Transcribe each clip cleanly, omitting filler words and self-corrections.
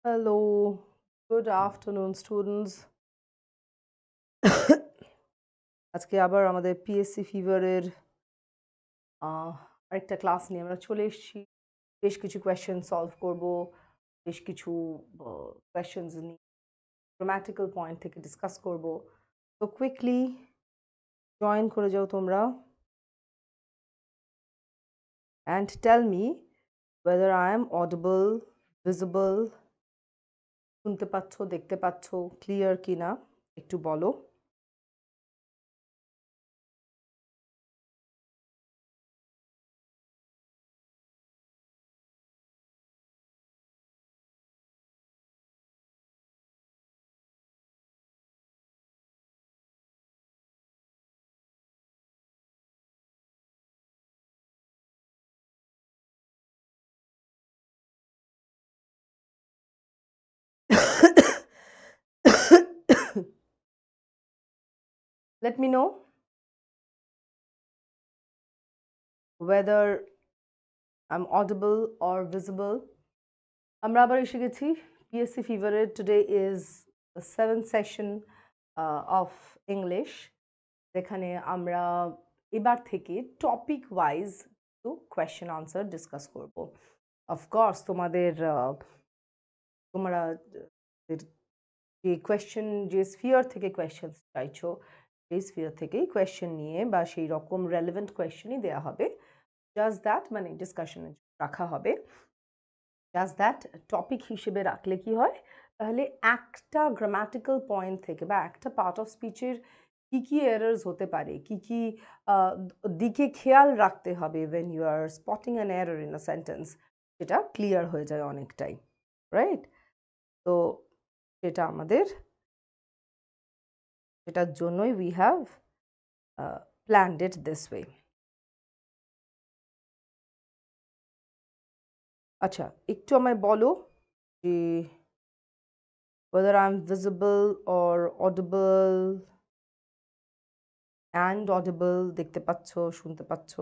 Hello, good afternoon, students. আজকে আবার আমাদের পিএসসি ফিভারের আরেকটা ক্লাস নিয়ে আমরা চলে এসেছি। বেশ কিছু কোয়েশ্চেন সলভ করব, বেশ কিছু কোয়েশ্চেন্স নিয়ে গ্রামাটিক্যাল পয়েন্ট থেকে ডিসকাস করব। তো কুইকলি জয়েন করে যাও তোমরা and tell me whether I am audible, visible, শুনতে পাচ্ছ, দেখতে পাচ্ছ, ক্লিয়ার কিনা একটু বলো। Let me know whether I'm audible or visible. আমরা আবার এসে গেছি পিএসসি ফিভারের। Today is the seventh session of English, যেখানে আমরা এবার থেকে টপিক ওয়াইজ একটু কোয়েশ্চেন আনসার ডিসকাস করব। অফকোর্স তোমরা যে কোয়েশ্চেন, যে স্ফিয়ার থেকে কোয়েশ্চেন চাইছো, সেই স্ফিয়ার থেকেই কোয়েশ্চেন নিয়ে বা সেই রকম রেলেভেন্ট কোয়েশ্চেনই দেওয়া হবে। জাস্ট দ্যাট, মানে ডিসকাশনে রাখা হবে। জাস্ট দ্যাট টপিক হিসেবে রাখলে কি হয়, তাহলে একটা গ্রামাটিক্যাল পয়েন্ট থেকে বা একটা পার্ট অফ স্পিচের কী কী এরার্স হতে পারে, কী কী দিকে খেয়াল রাখতে হবে when you are spotting an error in a sentence, সেটা ক্লিয়ার হয়ে যায় অনেকটাই, রাইট? তো সেটা আমাদের, সেটার জন্যই we have planned it this way. আচ্ছা, একটু আমায় বলো যে whether I'm visible or audible and audible, দেখতে পাচ্ছ, শুনতে পাচ্ছ।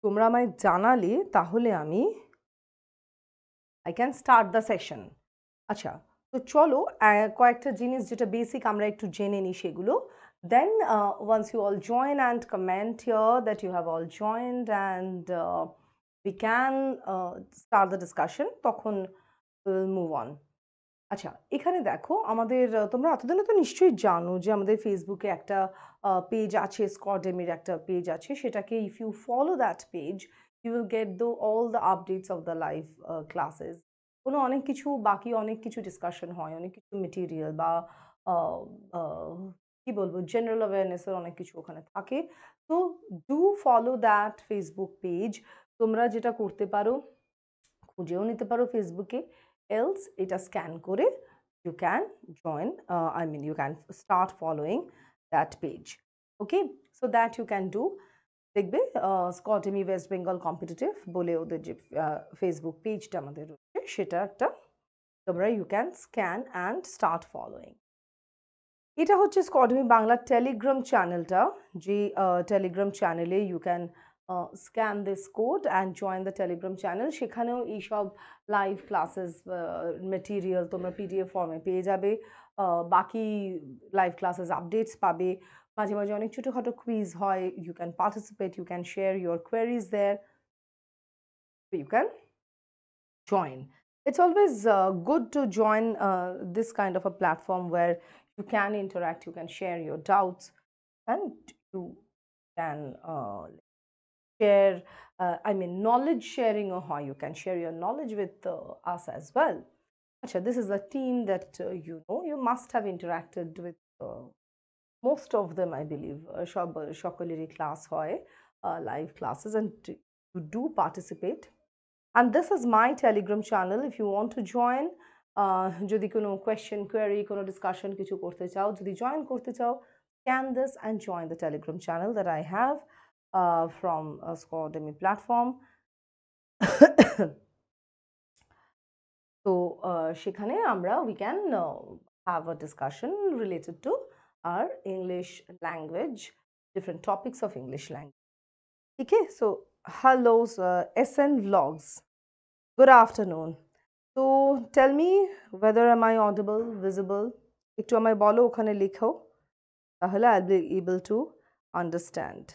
তোমরা আমায় জানালে তাহলে আমি I can start the session. আচ্ছা, তো চলো কয়েকটা জিনিস যেটা বেসিক আমরা একটু জেনে নিই সেগুলো। Then once you all join and comment here that you have all joined and we can start the discussion, তখন উইল মুভ অন। আচ্ছা, এখানে দেখো আমাদের, তোমরা এতদিনে তো নিশ্চয়ই জানো যে আমাদের ফেসবুকে একটা পেজ আছে, স্কডেমির একটা পেজ আছে। সেটাকে if you follow that page, you will get all the updates of the live classes. কোনো অনেক কিছু বাকি, অনেক কিছু ডিসকাশন হয়, অনেক কিছু মেটেরিয়াল বা আহ, আহ, কি বলবো, জেনারেল অ্যাওয়ারনেসের অনেক কিছু ওখানে থাকে। তো do follow that Facebook page. তোমরা যেটা করতে পারো, খুঁজেও নিতে পারো ফেসবুকে, এলস এটা স্ক্যান করে you can join, I mean you can start following that page. Okay, so that you can do. দেখবে স্কটেমি ওয়েস্ট বেঙ্গল কম্পিটিটিভ বলে ওদের যে ফেসবুক পেজটা আমাদের রয়েছে, সেটা একটা তোমরা you can scan and start following. এটা হচ্ছে স্কডমি বাংলার টেলিগ্রাম চ্যানেলটা, যে টেলিগ্রাম চ্যানেলে you can scan this code and join the Telegram channel. সেখানেও এইসব লাইভ ক্লাসেস মেটেরিয়াল তোমরা পিডিএফ ফর্মে পেয়ে যাবে। বাকি লাইভ ক্লাসেস আপডেটস পাবে। মাঝে মাঝে অনেক ছোটোখাটো কুইজ হয়, you can participate, you can share your queries there, you can join. It's always good to join this kind of a platform where you can interact, you can share your doubts, and you can share, I mean, knowledge sharing, or how you can share your knowledge with us as well. Achha, this is a team that you know, you must have interacted with most of them, I believe. সকলেরই class হয়, live classes, and you do participate and this is my Telegram channel. If you want to join, যদি কোনো question query কোনো discussion কিছু করতে চাও, যদি join করতে চাও, scan this and join the Telegram channel that I have from Scordemy platform. তো সেখানে আমরা we can have a discussion related to our English language, different topics of English language. Okay, so hello SN Vlogs, good afternoon. So tell me whether am I audible, visible? একটু আমায় বলো, ওখানে লিখো, তাহলে I'll be able to understand.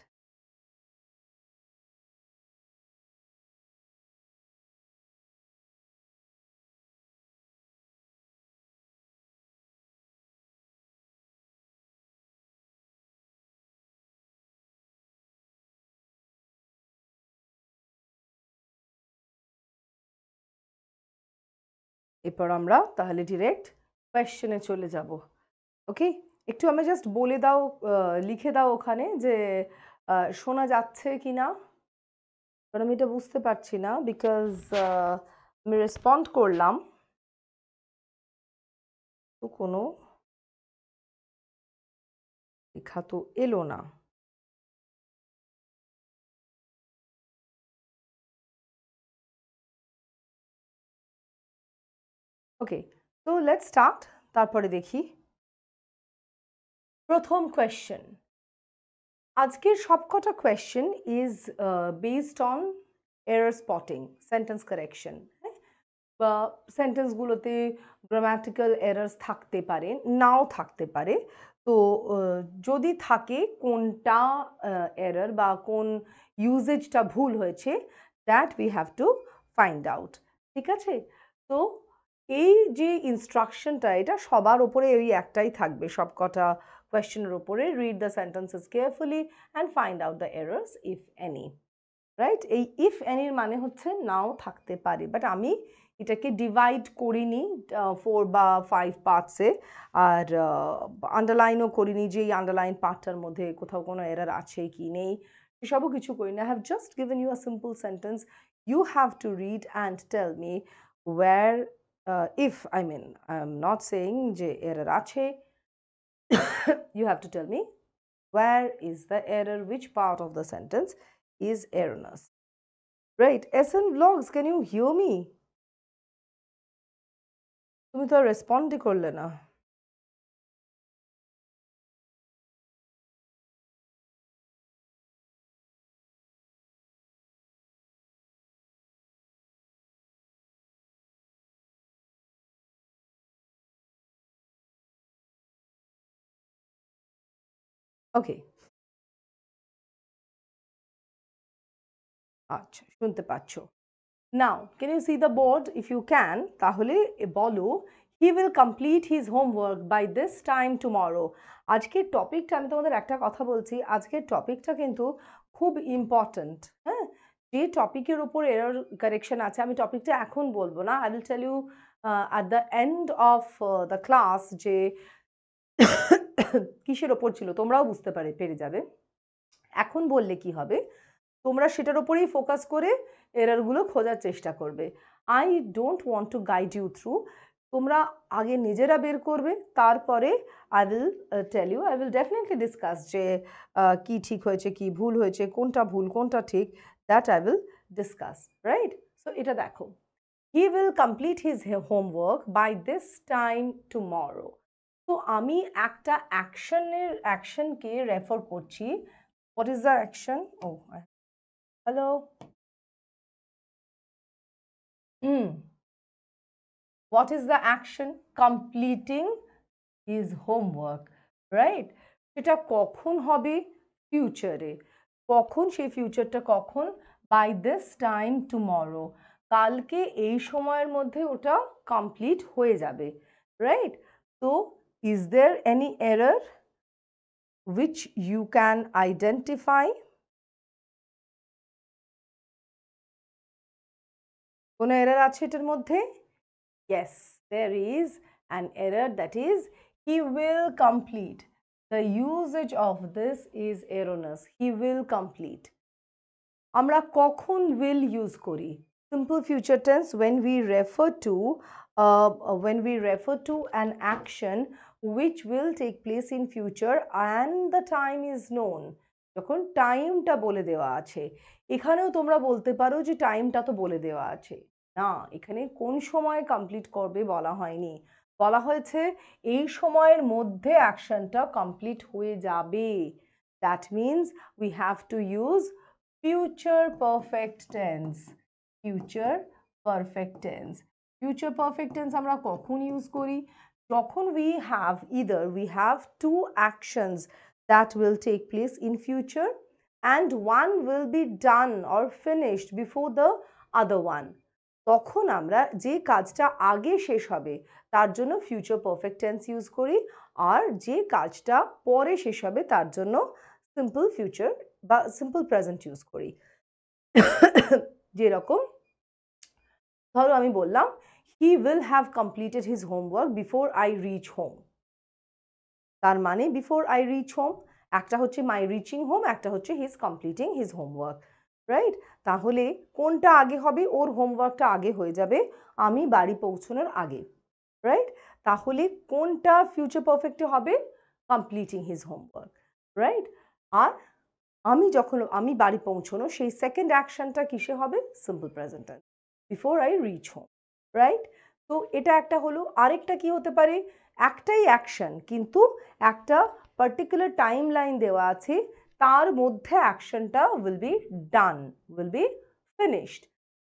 এরপর আমরা তাহলে direct কোয়েশ্চেনে চলে যাব। ওকে, একটু আমি জাস্ট বলে দাও, লিখে দাও ওখানে যে শোনা যাচ্ছে কি না, কারণ আমি এটা বুঝতে পারছি না, বিকজ আমি রেসপন্ড করলাম তো কোনো লেখা তো এলো না। ওকে, তো লেটস স্টার্ট, তারপরে দেখি প্রথম কোয়েশ্চেন। আজকের সবকটা question is based on error spotting, sentence correction. বা সেন্টেন্সগুলোতে গ্রামাটিক্যাল এরার্স থাকতে পারে, নাও থাকতে পারে। তো যদি থাকে কোনটা এরর বা কোন ইউজেজটা ভুল হয়েছে, that we have to find out. ঠিক আছে, তো এই যে ইনস্ট্রাকশনটা, এটা সবার ওপরে ওই একটাই থাকবে সবকটা কোয়েশ্চেনের ওপরে, read the sentences carefully and find out the errors if any. Right, এই ইফ এনির মানে হচ্ছে নাও থাকতে পারে, বাট আমি এটাকে ডিভাইড করিনি 4 বা 5 পার্টসে, আর আন্ডারলাইনও করিনি যে এই আন্ডারলাইন পার্টটার মধ্যে কোথাও কোনো এরার আছে কি নেই, এসবও কিছু করিনি। I have just given you a simple sentence, you have to read and tell me where, if I mean I am not saying যে এরার আছে, you have to tell me where is the error, which part of the sentence is erroneous. Right, SN Vlogs, can you hear me? তুমি তো রেসপন্ডই করলে না। ওকে, আচ্ছা, শুনতে পাচ্ছ। Now can you see the board? If you can, তাহলে বলো he will complete his homework by this time tomorrow. আজকের টপিকটা, আমি তোমাদের একটা কথা বলছি, আজকের টপিকটা কিন্তু খুব ইম্পর্ট্যান্ট। হ্যাঁ, যে টপিকের উপর এরর কারেকশন আছে, আমি টপিকটা এখন বলবো না, I will tell you at the end of the class যে কিসের ওপর ছিল, তোমরাও বুঝতে পেরে যাবে। এখন বললে কি হবে, তোমরা সেটার ওপরেই ফোকাস করে এররগুলো খোঁজার চেষ্টা করবে। I don't want to guide you through, তোমরা আগে নিজেরা বের করবে, তারপরে I will tell you, I will definitely discuss যে কি ঠিক হয়েছে, কি ভুল হয়েছে, কোনটা ভুল কোনটা ঠিক, that I will discuss. Right, so এটা দেখো, he will complete his homework by this time tomorrow. তো আমি একটা অ্যাকশনকে রেফার করছি। What is the action? ও hello, what is the action? Completing his homework, right? সেটা কখন হবে? ফিউচারে। কখন? সেই ফিউচারটা কখন? বাই দিস টাইম টুমরো, কালকে এই সময়ের মধ্যে ওটা কমপ্লিট হয়ে যাবে। রাইট, তো is there any error which you can identify? কোনো এরর আছে এটার মধ্যে? Yes, there is an error, that is he will complete. The usage of this is erroneous. He will complete. আমরা কখন will use করি? simple future tense when we refer to an action which will take place in future and the time is known. যখন টাইমটা বলে দেওয়া আছে, এখানেও তোমরা বলতে পারো যে টাইমটা তো বলে দেওয়া আছে, না এখানে কোন সময় কমপ্লিট করবে বলা হয়নি, বলা হয়েছে এই সময়ের মধ্যে অ্যাকশনটা কমপ্লিট হয়ে যাবে। That means we have to use future perfect tense. Future perfect tense. Future perfect tense আমরা কখন ইউজ করি? যখন we have two actions that will take place in future and one will be done or finished before the other one. তখন আমরা যে কাজটা আগে শেষ হবে তার জন্য ফিউচার পারফেক্ট টেন্স ইউজ করি, আর যে কাজটা পরে শেষ হবে তার জন্য সিম্পল ফিউচার বা সিম্পল প্রেজেন্ট ইউজ করি। যেরকম ধরো আমি বললাম he will have completed his homework before I reach home, তার মানে বিফোর আই রিচ হোম, একটা হচ্ছে মাই রিচিং হোম, একটা হচ্ছে his completing his homework, right? তাহলে কোনটা আগে হবে? ওর হোমওয়ার্কটা আগে হয়ে যাবে আমি বাড়ি পৌঁছানোর আগে, রাইট? তাহলে কোনটা ফিউচার পারফেক্টে হবে? Completing his homework, right? আর আমি বাড়ি পৌঁছানো সেই সেকেন্ড অ্যাকশনটা কিসে হবে? Simple present tense, before I reach home, right? তো এটা একটা হলো। আরেকটা কি হতে পারে? একটাই অ্যাকশন কিন্তু একটা পার্টিকুলার টাইম লাইন দেওয়া আছে, তার মধ্যে অ্যাকশনটা will be done, will be finished,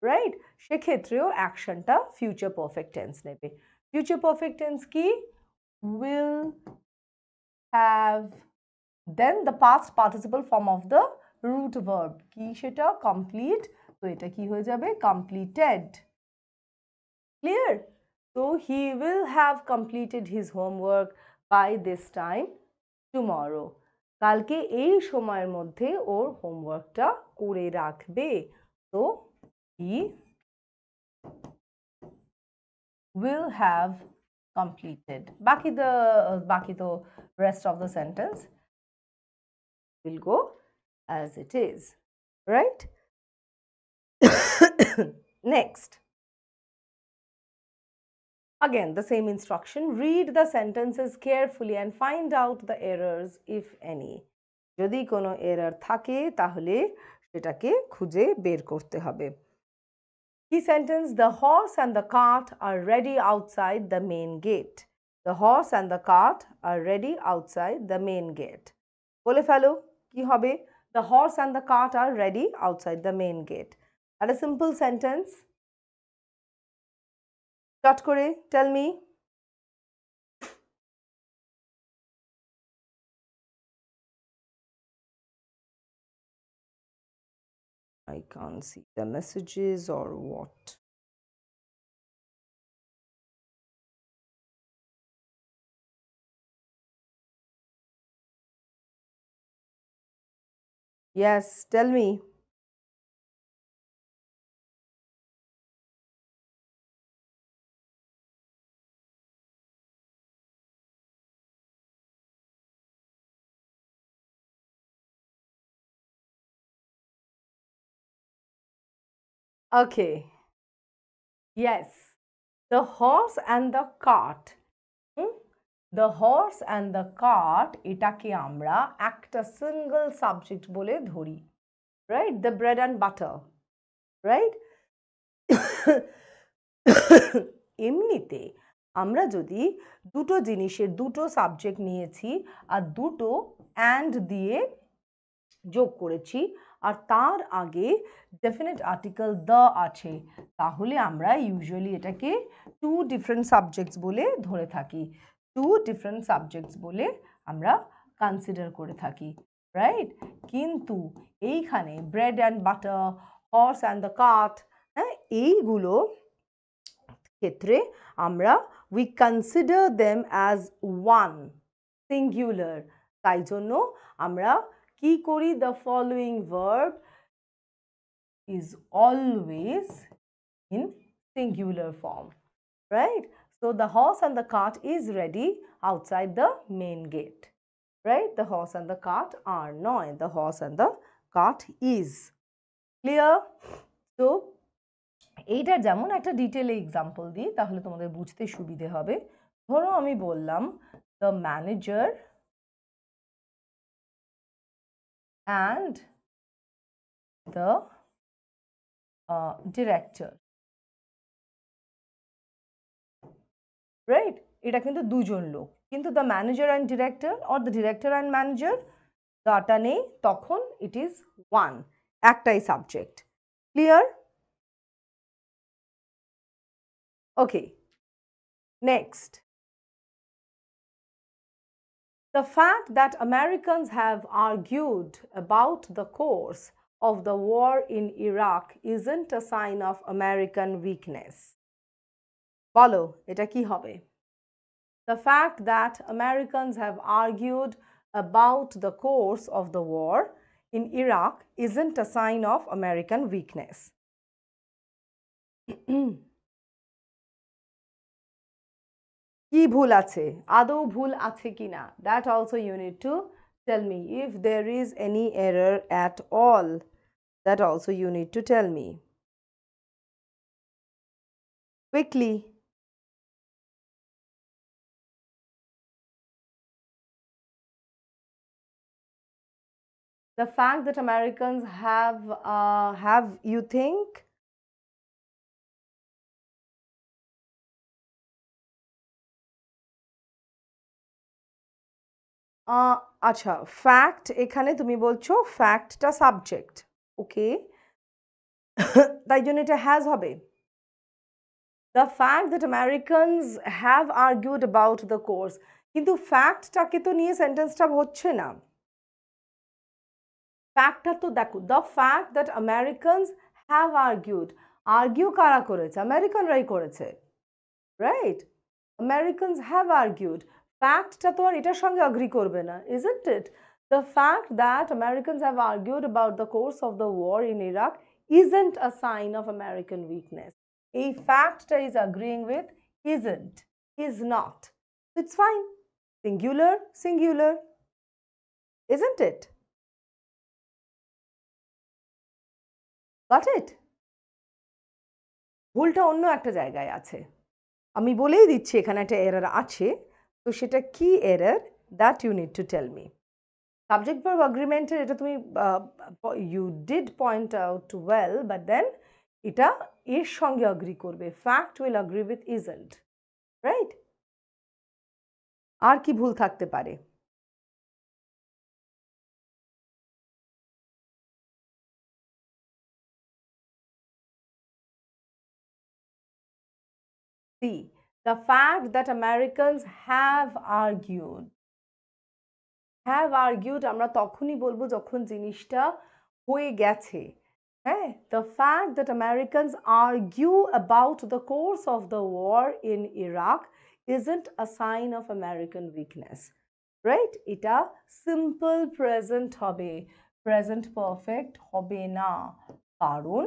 right? সেক্ষেত্রেও অ্যাকশনটা ফিউচার পারফেক্ট টেন্স নেবে। ফিউচার পারফেক্ট টেন্স কি? Will have, then the past participle form of the root verb কি সেটা? complete, তো এটা কি হয়ে যাবে? completed, clear? So he will have completed his homework by this time tomorrow, কালকে এই সময়ের মধ্যে ওর হোমওয়ার্কটা করে রাখবে, তো he will have completed। বাকি তো rest of the sentence will go as it is, right? Next, again the same instruction, read the sentences carefully and find out the errors if any। যদি কোনো এরর থাকে তাহলে সেটাকে খুঁজে বের করতে হবে। কি sentence? the horse and the cart are ready outside the main gate। the horse and the cart are ready outside the main gate। বলে ফেলো কি হবে? the horse and the cart are ready outside the main gate। R a simple sentence চট করে tell me। I can't see the messages or what? Yes, tell me। Okay, yes, the horse and the cart। the horse and the cart এটাকে আমরা একটা single subject বলে ধরি, right? the bread and butter, right? এমনিতে আমরা যদি দুটো জিনিসের দুটো সাবজেক্ট নিয়েছি আর দুটো অ্যান্ড দিয়ে যোগ করেছি আর তার আগে ডেফিনেট আর্টিকেল দ্য আছে, তাহলে আমরা ইউজুয়ালি এটাকে টু ডিফারেন্ট সাবজেক্টস বলে ধরে থাকি, টু ডিফারেন্ট সাবজেক্টস বলে আমরা কনসিডার করে থাকি, রাইট? কিন্তু এইখানে bread and butter, horse and the cart, হ্যাঁ, এইগুলো ক্ষেত্রে আমরা we consider them as one, singular, তাই জন্য আমরা কি করি? The following verb is always in singular form, right? So the horse and the cart is ready outside the main gate, right? The horse and the cart are not, the horse and the cart is, clear? So এইটার যেমন একটা ডিটেলে example দিই তাহলে তোমাদের বুঝতে সুবিধে হবে। ধরো আমি বললাম the manager and the director, right? এটা কিন্তু দুজন লোক, কিন্তু the manager and director or the director and manager দাটা নেই, তখন ইট ইজ ওয়ান, একটাই subject. Clear? Okay, next. The fact that Americans have argued about the course of the war in Iraq isn't a sign of American weakness. বলো এটা কি হবে? The fact that Americans have argued about the course of the war in Iraq isn't a sign of American weakness. কি ভুল আছে, আদৌ ভুল আছে কিনা, that also you need to tell me. If there is any error at all, that also you need to tell me quickly. The fact that Americans have you think? আচ্ছা, fact এখানে তুমি বলছো ফ্যাক্টটা সাবজেক্ট, ওকে, তাই জন্য এটা has হবে। The fact that Americans have argued about the course, কিন্তু ফ্যাক্টটাকে তো নিয়ে সেন্টেন্সটা হচ্ছে না। ফ্যাক্টটা তো দেখো, the fact that Americans have argued, argue কারা করেছে? আমেরিকানরাই করেছে, রাইট? আমেরিকানস হ্যাভ আর্গিউড, ফ্যাক্টটা তো আর এটার সঙ্গে অ্যাগ্রি করবে না, isn't it? The fact that Americans have argued about the course of the war in Iraq isn't a sign of American weakness. এই ফ্যাক্টটা is agreeing with isn't, is not. It's fine. Singular, singular, isn't it? Got it? ভুলটা অন্য একটা জায়গায় আছে, আমি বলেই দিচ্ছি এখানে একটা এরর আছে, তো সেটা কি error, that you need to tell me. Subject verb অ্যাগ্রিমেন্টের এটা তুমি you did point out well, but then এটা এর সঙ্গে অ্যাগ্রি করবে, fact will agree with isn't, right? আর কি ভুল থাকতে পারে? See, the fact that Americans have argued, have argued আমরা তখনই বলবো যখন জিনিসটা হয়ে গেছে, হ্যাঁ? The fact that Americans argue about the course of the war in Iraq isn't a sign of American weakness, right? এটা সিম্পল প্রেজেন্ট হবে, প্রেজেন্ট পারফেক্ট হবে না, কারণ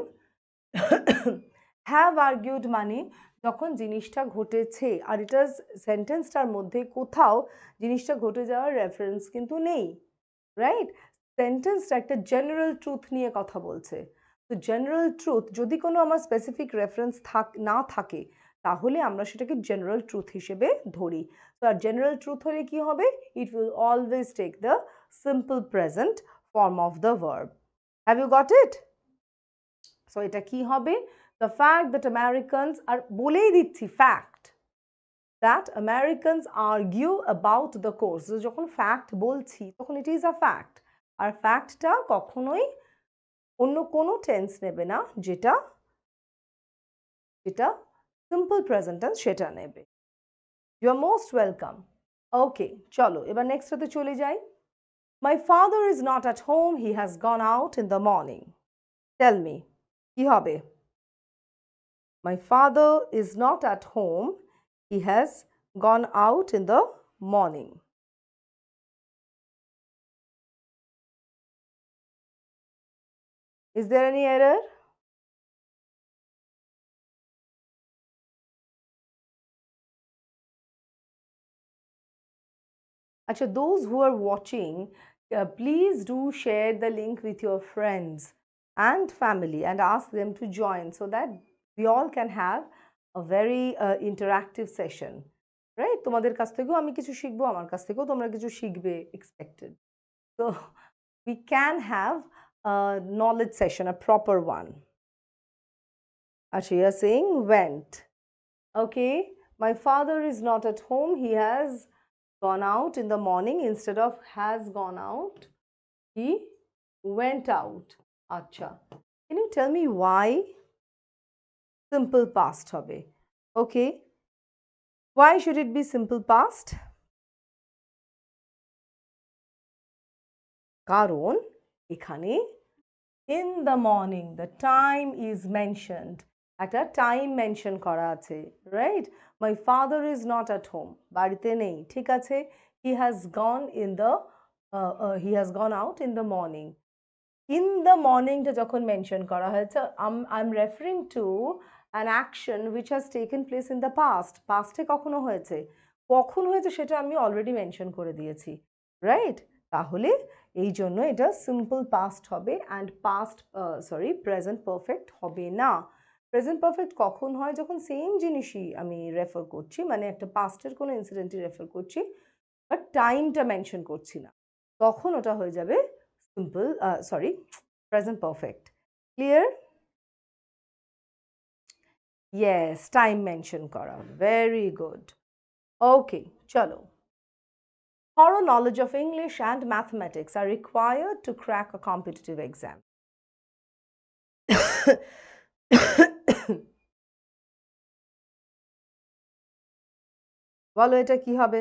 হ্যাভ আর্গিউড মানে যখন জিনিসটা ঘটেছে, আর এটা সেন্টেন্সটার মধ্যে কোথাও জিনিসটা ঘটে যাওয়ার রেফারেন্স কিন্তু নেই, রাইট? সেন্টেন্সটা একটা জেনারেল ট্রুথ নিয়ে কথা বলছে, তো জেনারেল ট্রুথ যদি কোনো আমার স্পেসিফিক রেফারেন্স না থাকে তাহলে আমরা সেটাকে জেনারেল ট্রুথ হিসেবে ধরি। তো আর জেনারেল ট্রুথ হলে কি হবে? It will always take the simple present form of the verb. Have you got it? So এটা কি হবে? The fact that Americans are বলেই দিচ্ছি fact, that Americans argue about the course, যখন ফ্যাক্ট বলছি তখন it is a fact, আর ফ্যাক্টটা কখনোই অন্য কোনো টেন্স নেবে না, যেটা যেটা সিম্পল প্রেজেন্ট টেন্স সেটা নেবে। You are most welcome. Okay, চলো এবার নেক্সটটাতে চলে যাই। My father is not at home, he has gone out in the morning. Tell me, কি হবে? My father is not at home, he has gone out in the morning. Is there any error? Achha, those who are watching, please do share the link with your friends and family and ask them to join so that we all can have a very interactive session, right? তোমাদের কাছ থেকেও আমি কিছু শিখবো, আমার কাছ থেকেও তোমরা কিছু শিখবে, expected. So we can have a knowledge session, a proper one. Actually, you are saying went. Okay, my father is not at home. He has gone out in the morning. Instead of has gone out, he went out. Acha. Can you tell me why? Simple past hobe. Okay. Why should it be simple past? কারণ এখানে in the morning the time is mentioned, একটা time mention করা আছে, right? My father is not at home, বাড়িতে নেই, ঠিক আছে। He has gone out in the morning. In the মর্নিংটা যখন মেনশন করা হয়েছে, I am referring to an action which has taken place in the পাস্টে কখনো হয়েছে, কখন হয়েছে সেটা আমি অলরেডি মেনশন করে দিয়েছি, রাইট? তাহলে এই জন্য এটা সিম্পল পাস্ট হবে, অ্যান্ড প্রেজেন্ট পারফেক্ট হবে না। প্রেজেন্ট পারফেক্ট কখন হয়? যখন সেম জিনিসই আমি রেফার করছি, মানে একটা পাস্টের কোনো ইনসিডেন্টই রেফার করছি, বাট টাইমটা মেনশন করছি না, তখন ওটা হয়ে যাবে present perfect. Clear? Yes, time mention করা, ভেরি গুড। ওকে, চলো। Thorough knowledge of English and mathematics are required to crack a competitive exam. বলো এটা কি হবে?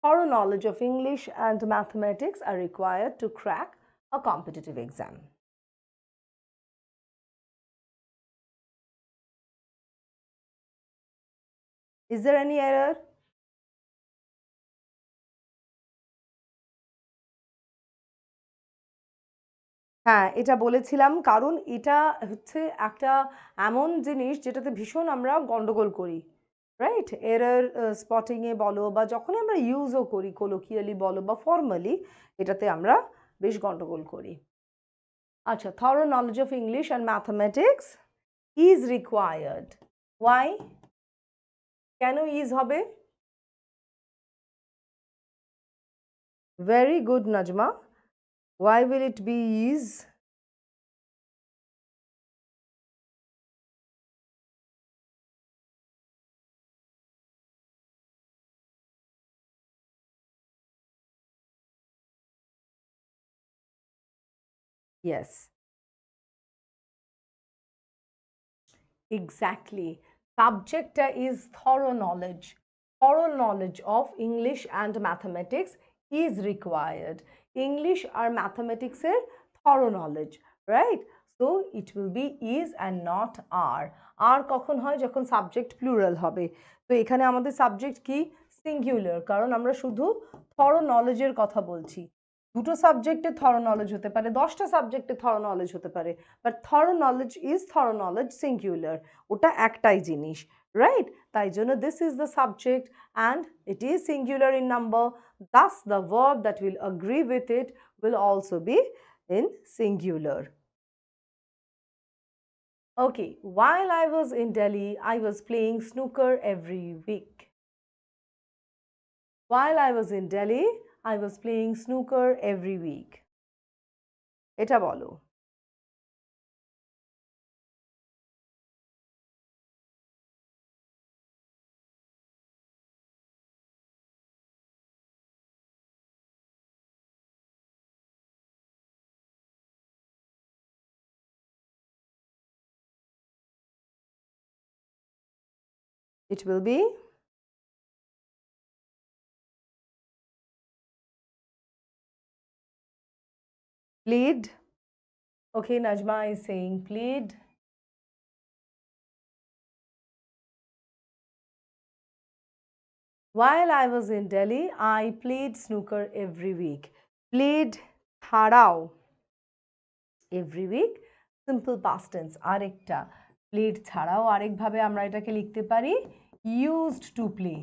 Thorough knowledge of English and mathematics are required to crack a competitive exam. Is there any error? হ্যাঁ, এটা বলেছিলাম কারণ এটা হচ্ছে একটা এমন জিনিস যেটাতে ভীষণ আমরা গন্ডগোল করি, রাইট? এরর স্পটিংয়ে বলো বা যখন আমরা ইউজও করি, কোলোকিয়ালি বলো বা ফর্মালি, এটাতে আমরা বেশ গন্ডগোল করি। আচ্ছা, thorough knowledge of English and mathematics is required. Why? কেন is হবে? Very good, Najma. Why will it be is? Yes. Exactly. Subject is thorough knowledge. Thorough knowledge of English and mathematics is required. English or mathematics er thorough knowledge, right? So it will be is and not are. Are কখন হয়? যখন subject plural হবে। তো এখানে আমাদের subject কি? Singular, কারণ আমরা শুধু থরো নলেজের কথা বলছি। দুটো সাবজেক্টে থরো নলেজ হতে পারে, 10টা সাবজেক্টে থরো নলেজ হতে পারে, but thorough knowledge is thorough knowledge singular, ওটা একটাই জিনিস, রাইট? তাই জন্য this is the subject and it is singular in number, thus the verb that will agree with it will also be in singular. Okay, while I was in Delhi, I was playing snooker every week. While I was in Delhi, I was playing snooker every week. এটা বলো। It will be played. Okay, Najma is saying played. While I was in Delhi, I played snooker every week. Played ছাড়াও every week simple past tense আরেকটা, played ছাড়াও আরেকভাবে আমরা এটাকে লিখতে পারি used to play,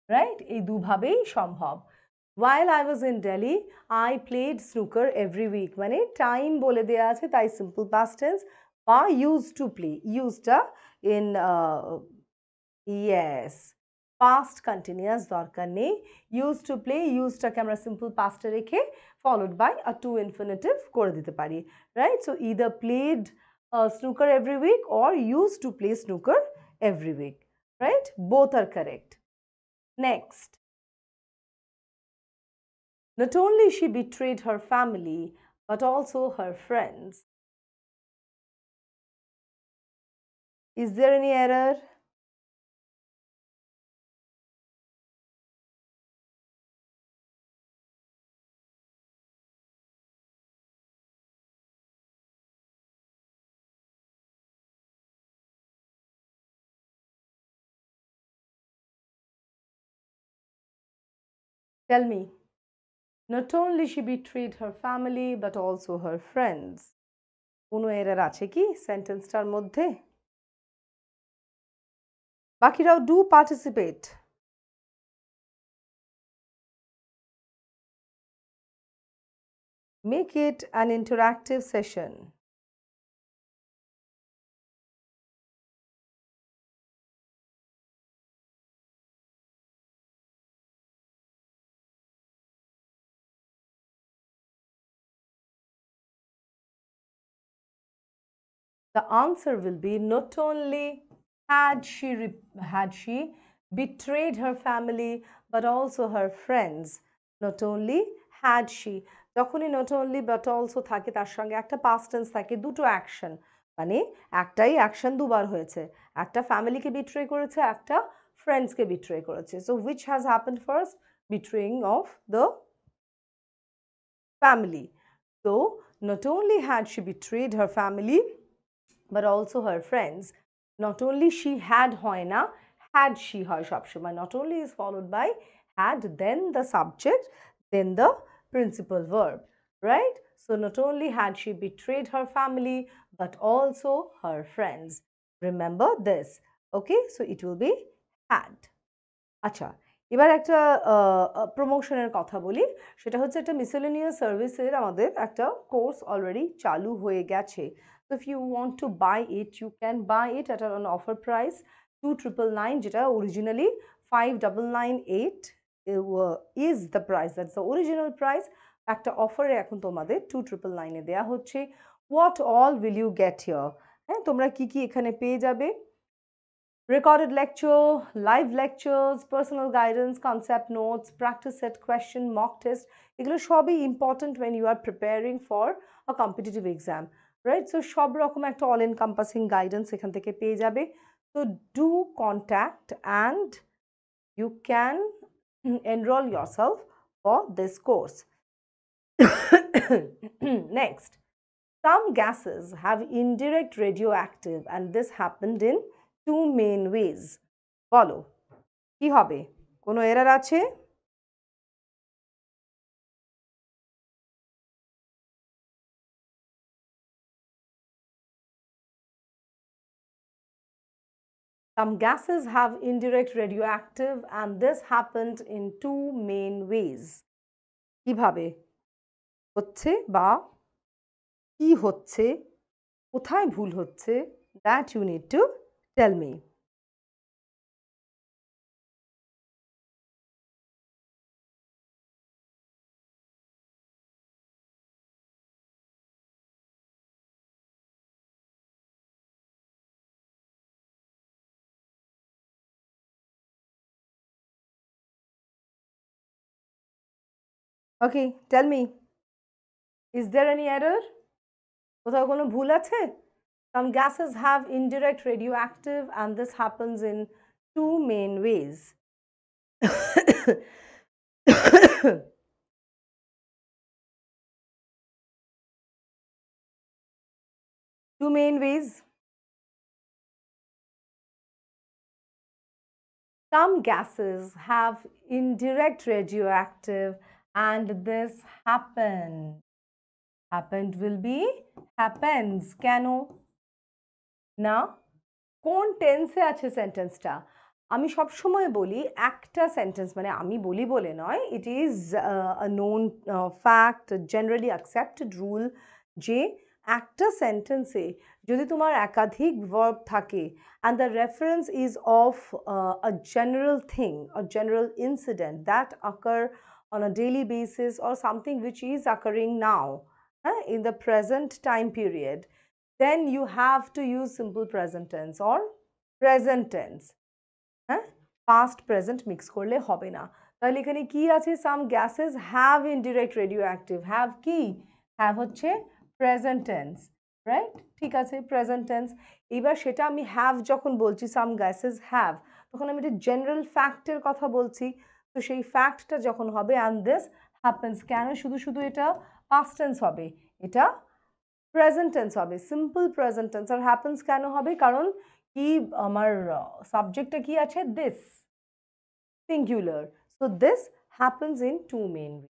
right? এই দুভাবেই সম্ভব। While I was in Delhi, I played snooker every week, মানে টাইম বলে দেওয়া আছে তাই simple past tense, বা used to play, ইউজটা in yes past continuous দরকার নেই, used to play ইউজটাকে আমরা সিম্পল পাস্টে রেখে followed by a to infinitive করে দিতে পারি, right? So either played snooker every week or used to play snooker every week, right? Both are correct. Next, not only she betrayed her family but also her friends. Is there any error? Tell me. Not only she betrayed her family but also her friends. কোনো error আছে কি সেন্টেন্সটার মধ্যে? বাকিরাও do participate. Make it an interactive session. The answer will be not only had she betrayed her family but also her friends. Not only had she, যখনই not only but also থাকে তার সঙ্গে একটা past tense থাকে, দুটো action, মানে একটাই action দুবার হয়েছে, একটা ফ্যামিলিকে বিট্রে করেছে, একটা ফ্রেন্ডসকে বিট্রে করেছে। So which has happened first? Betraying of the family. So not only had she betrayed her family but also her friends. Not only she had হয় না, had she হয় সবসময়। Not only is followed by had, then the subject, then the principal verb, right? So not only had she betrayed her family but also her friends. Remember this, okay? So it will be had. আচ্ছা, এবার একটা প্রমোশনের কথা বলি, সেটা হচ্ছে একটা miscellaneous সার্ভিসের আমাদের একটা কোর্স অলরেডি চালু হয়ে গেছে। So if you want to buy it, you can buy it at an offer price 2,999, যেটা originally 5,998 is the price, that's the original price. একটা অফারে এখন তোমাদের 2,999 এ দেয়া হচ্ছে। What all will you get here? হ্যাঁ, তোমরা কি কি এখানে পেয়ে যাবে? Recorded lecture, live lectures, personal guidance, concept notes, practice set question, mock test. এগুলো সবই important when you are preparing for a competitive exam, right? So সব রকম একটা all encompassing guidance এখান থেকে পেয়ে যাবে। So do contact and you can enroll yourself for this course. Next, some gases have indirect radioactive and this happened in two main ways. বলো কি হবে? কোনো এরর আছে? Some gases have indirect radioactive and this happened in two main ways. কিভাবে হচ্ছে বা কি হচ্ছে, কোথায় ভুল হচ্ছে, that you need to tell me. Okay, tell me. Is there any error? কোথাও কোনো ভুল আছে? Some gases have indirect radioactive and this happens in two main ways. Two main ways. Some gases have indirect radioactive and this happened will be happens, কেন না কোন টেন্সে আছে সেন্টেন্সটা? আমি সব সময় বলি একটা সেন্টেন্স, মানে আমি বলি বলে নয়, it is a known fact, generally accepted rule, যে একটা সেন্টেন্সে যদি তোমার একাধিক ভার্ব থাকে and the reference is of a general thing, a general incident that occur on a daily basis or something which is occurring now in the present time period, then you have to use simple present tense or present tense. হ্যাঁ, past present mix করলে হবে না। তাহলে এখানে কি আছে, some gases have indirect radio active, have কি, have হচ্ছে প্রেজেন্ট টেন্স, রাইট? ঠিক আছে, প্রেজেন্ট টেন্স। এবার সেটা আমি হ্যাভ যখন বলছি, সাম গ্যাসেস হ্যাভ, তখন আমি একটা জেনারেল ফ্যাক্টের কথা বলছি। তো সেই ফ্যাক্টটা যখন হবে অ্যান্ড দিস হ্যাপেন্স, কেন শুধু শুধু এটা পাস্ট টেন্স হবে, এটা প্রেজেন্ট টেন্স হবে, সিম্পল প্রেজেন্ট টেন্স। আর হ্যাপেন্স কেন হবে, কারণ কি আমার সাবজেক্টটা কি আছে, this singular, so this happens in two main way.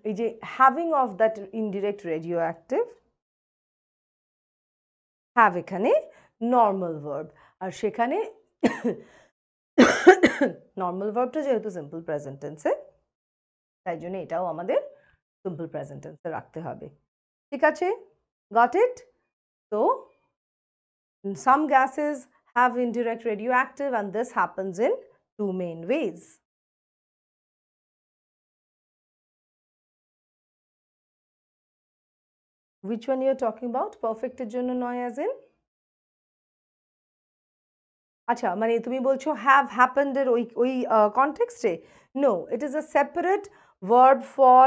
এই যে having of that indirect radio active, have এখানে নর্মাল ভার্ব, আর সেখানে নর্মাল ভার্বটা যেহেতু সিম্পল প্রেজেন্ট টেন্সে, তাই জন্য এটাও আমাদের সিম্পল প্রেজেন্ট টেন্সে রাখতে হবে। ঠিক আছে, গট ইট? তো some gases have indirect radioactive and this happens in two main ways. Which one you are talking about? Perfect এর জন্য নয় as in? আচ্ছা, মানে তুমি বলছো have happened এর ওই কনটেক্সটে? No, it is a separate verb for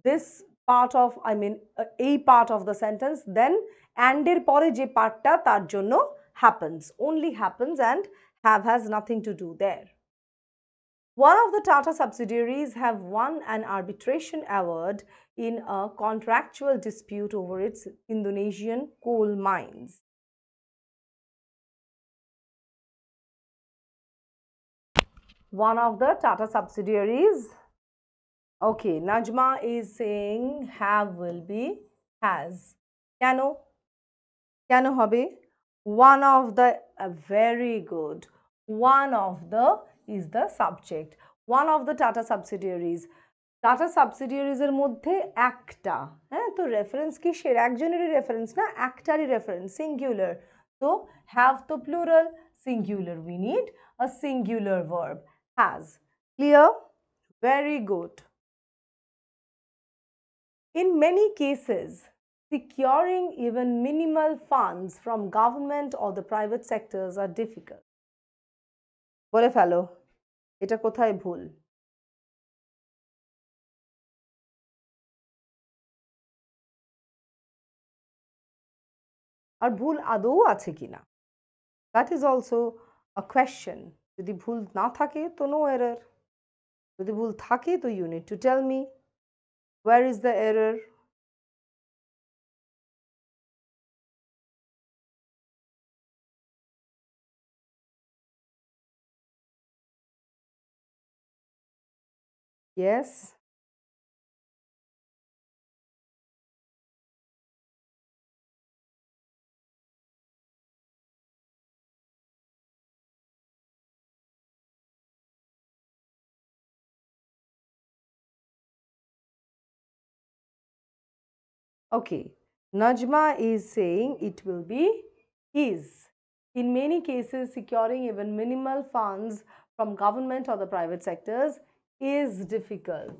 this part of, I mean এই part of the sentence, then and এর পরে যে পার্টটা তার জন্য happens, only happens, and have has nothing to do there. One of the Tata subsidiaries have won an arbitration award in a contractual dispute over its Indonesian coal mines. One of the Tata subsidiaries, okay, Najma is saying have will be has. Keno hobe? One of the, very good. One of the is the subject. One of the Tata subsidiaries. Tata সাবসিডিয়ারিজের মধ্যে একটা, হ্যাঁ, তো reference কিসের, একজনেরই reference না, একটারই reference, singular. তো হ্যাভ তো plural, singular, we need a singular verb, has. Clear? Very good. In many cases, securing even minimal funds from government or the private sectors are difficult. বলে ফেলো, এটা কোথায় ভুল? আর ভুল আদৌ আছে কিনা, that is also a question. যদি ভুল না থাকে তো নো এরর, যদি ভুল থাকে তো you need to tell me where is the error. Yes, okay, Najma is saying it will be is. In many cases, securing even minimal funds from government or the private sectors is difficult.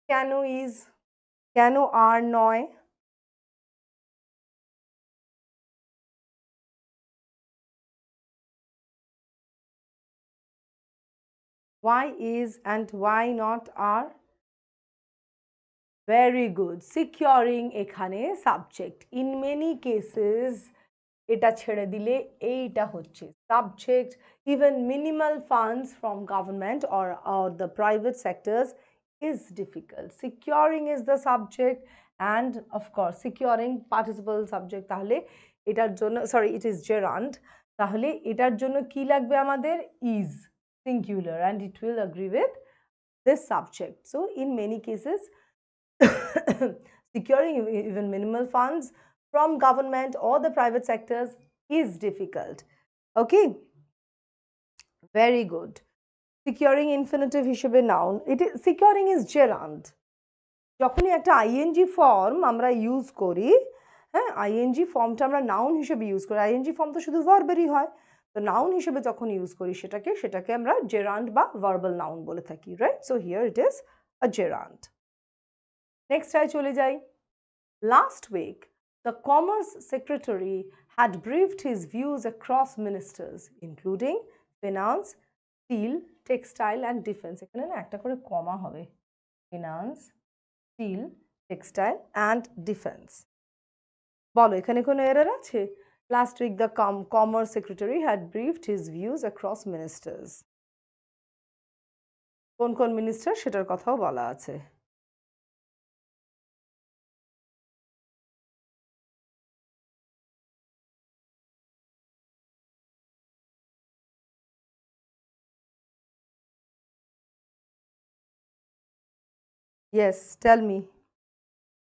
কেন is, কেন আর নয়? Why is and why not are? Very good. Securing এখানে subject. In many cases, এটা ছেড়ে দিলে এইটা হচ্ছে subject. Even minimal funds from government or the private sectors is difficult. Securing is the subject, and of course securing participle subject, তাহলে এটার জন্য, sorry, it is gerund, তাহলে এটার জন্য কি লাগবে আমাদের, is singular, and it will agree with this subject. So in many cases, securing even minimal funds from government or the private sectors is difficult. Okay, very good. Securing infinitive হিসেবে noun, securing is gerund. যখনই একটা ING form আমরা use করি, হ্যাঁ, ING ফর্মটা আমরা noun হিসেবে use করি। আইএনজি ফর্ম তো শুধু ভার্বেরই হয়, তো নাউন হিসেবে যখন ইউজ করি সেটাকে আমরা জেরান্ড বা ভার্বাল নাউন বলে থাকি, right? So here it is a gerund. Next I চলে যাই। Last week, the Commerce Secretary had briefed his views across ministers, including finance, steel, textile and defense. এখানে না একটা করে কমা হবে। Finance, steel, textile and defense. বলো এখানে কোনো এরর আছে? Last week, the Commerce Secretary had briefed his views across ministers. কোন কোন মিনিস্টার সেটার কথাও বলা আছে। Yes, tell me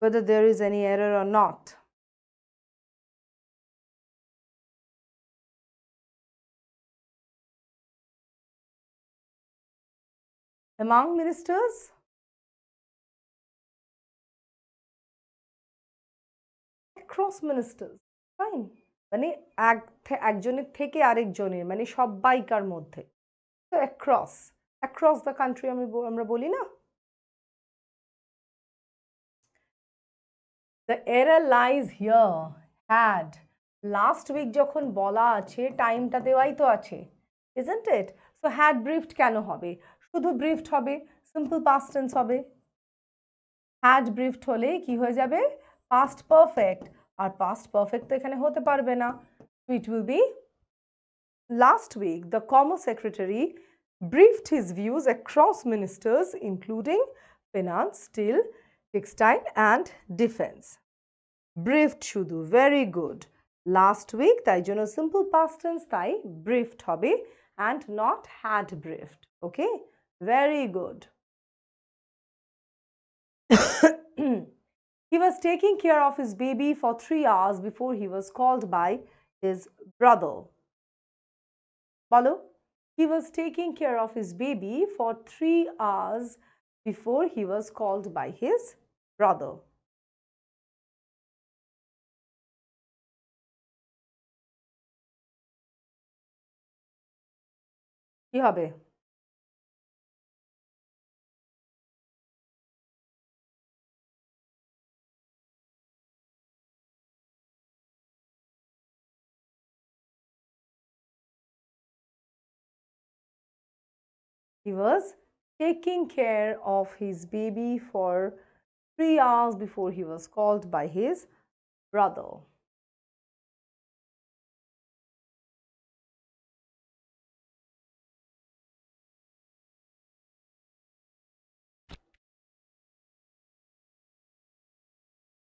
whether there is any error or not. Among ministers, across ministers, fine, মানে একজনের থেকে আরেকজনের, মানে সবাইকার মধ্যে। তো across the country আমরা বলি না। The error lies here, had last week যখন বলা আছে টাইমটা দেওয়াই তো আছে, isn't it? So had briefed কেন হবে? শুধু briefed হবে, simple past tense হবে। had briefed হলে কি হয়ে যাবে? past perfect, আর past perfect তো এখানে হতে পারবে না। It will be last week the Commerce Secretary briefed his views across ministers including finance, steel, textile and defense. Briefed শুধু, very good. Last week তাই জন্য simple past tense, তাই briefed হবে and not had briefed. Okay, very good. He was taking care of his baby for 3 hours before he was called by his brother. Bolo, he was taking care of his baby for 3 hours before he was called by his brother. কি হবে? He was taking care of his baby for 3 hours before he was called by his brother.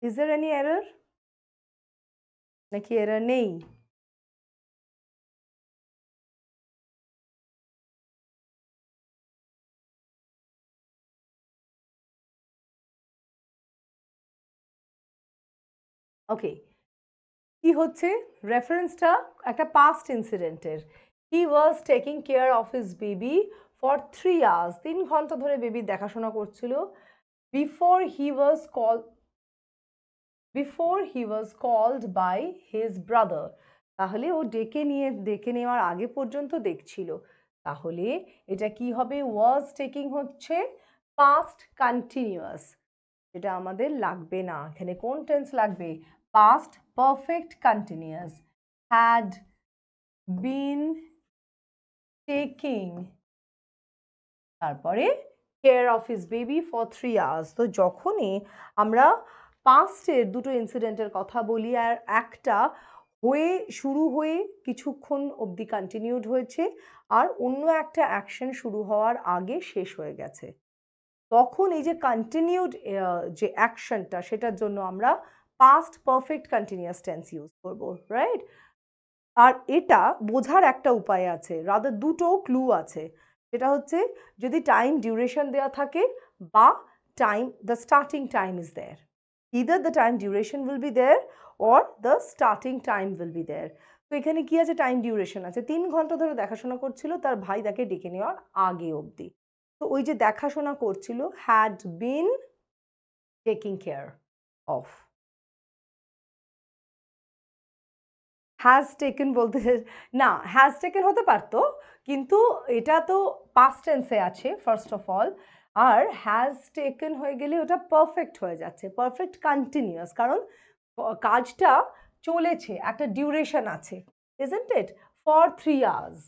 Is there any error? নাকি error নেই? Okay, কি হচ্ছে? রেফারেন্সটা একটা past ইনসিডেন্টের। He was taking care of his baby for 3 hours, 3 ঘন্টা ধরে বেবির দেখাশোনা করছিল। Before he was called by his brother, তাহলে ও ডেকে নেওয়ার আগে পর্যন্ত দেখছিল। তাহলে এটা কি হবে? ওয়াজ টেকিং হচ্ছে পাস্ট কন্টিনিউয়াস, এটা আমাদের লাগবে না। এখানে কোন টেন্স লাগবে? Past perfect continuous. Had been taking, তারপরে care of his baby for 3 hours. তো যখনই আমরা পাস্টের দুটো ইনসিডেন্টের কথা বলি আর একটা শুরু হয়ে কিছুক্ষণ অবধি কন্টিনিউড হয়েছে আর অন্য একটা অ্যাকশন শুরু হওয়ার আগে শেষ হয়ে গেছে, তখন এই যে কন্টিনিউড যে অ্যাকশনটা, সেটার জন্য আমরা past perfect continuous tense use করব, রাইট? আর এটা বোঝার একটা উপায় আছে, রাদার দুটো ক্লু আছে। সেটা হচ্ছে যদি টাইম ডিউরেশন দেওয়া থাকে বা the starting time is there, either the time duration will be there or the starting time will be there. তো এখানে কি আছে? টাইম ডিউরেশন আছে, 3 ঘন্টা ধরে দেখাশোনা করছিল তার ভাই তাকে ডেকে নেওয়ার আগে অবধি। তো ওই যে দেখাশোনা করছিল, had been taking care of. Has taken বলতে না, হ্যাজ টেকেন হতে পারতো, কিন্তু এটা তো পাস্ট টেন্সে আছে ফার্স্ট অফ অল, আর হ্যাজ টেকেন হয়ে গেলে ওটা পারফেক্ট হয়ে যাচ্ছে, পারফেক্ট কন্টিনিউয়াস, কারণ কাজটা চলেছে, একটা ডিউরেশন আছে, isn't it, for 3 hours,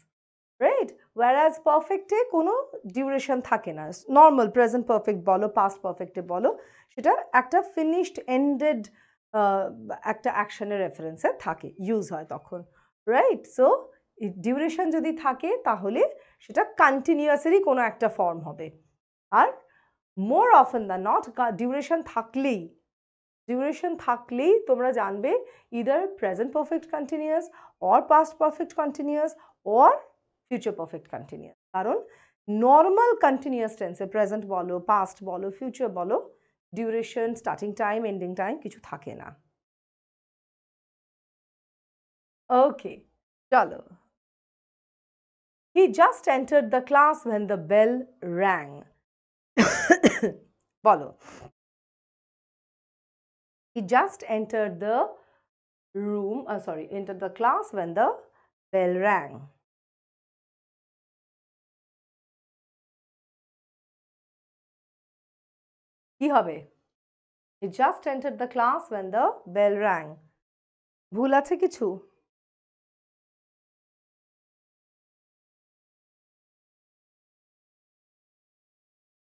right? ওয়ারাজ পারফেক্টে কোনো ডিউরেশন থাকে না, নর্মাল প্রেজেন্ট পারফেক্ট বলো, পাস্ট পারফেক্টে বলো, সেটা একটা ফিনিশড এন্ডেড একটা অ্যাকশনের রেফারেন্সে থাকে, ইউজ হয় তখন, রাইট? সো ডিউরেশন যদি থাকে তাহলে সেটা কন্টিনিউয়াসেরই কোনো একটা ফর্ম হবে, আর more often than not duration থাকলেই তোমরা জানবে either present perfect continuous or past perfect continuous or future perfect continuous, কারণ নর্মাল কন্টিনিউয়াস টেন্সে প্রেজেন্ট বলো, পাস্ট বলো, ফিউচার বলো, duration, starting time, ending time কিছু থাকে না। ওকে, চলো। He just entered the class when the bell rang. বলো। He just entered the room, entered the class when the bell rang. কি হবে? He just entered the class when the bell rang. ভুল আছে কিছু?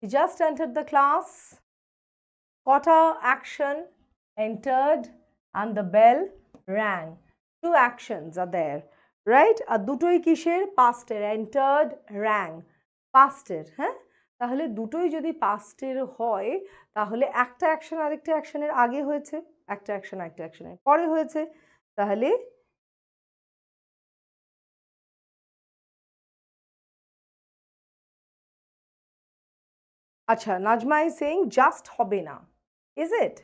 He just entered the class. কটা action, entered and the bell rang. 2 actions are there, right? আর দুটোই কিসের? পাস্টের, entered, rang, পাস্টের, হ্যাঁ? তাহলে দুটোই যদি পাস্টের হয় তাহলে একটা অ্যাকশন আরেকটা অ্যাকশনের আগে হয়েছে, একটা অ্যাকশন আরেকটা অ্যাকশনের পরে হয়েছে, তাহলে আচ্ছা, নাজমা ইজ সেইং জাস্ট হবে না, ইজ ইট?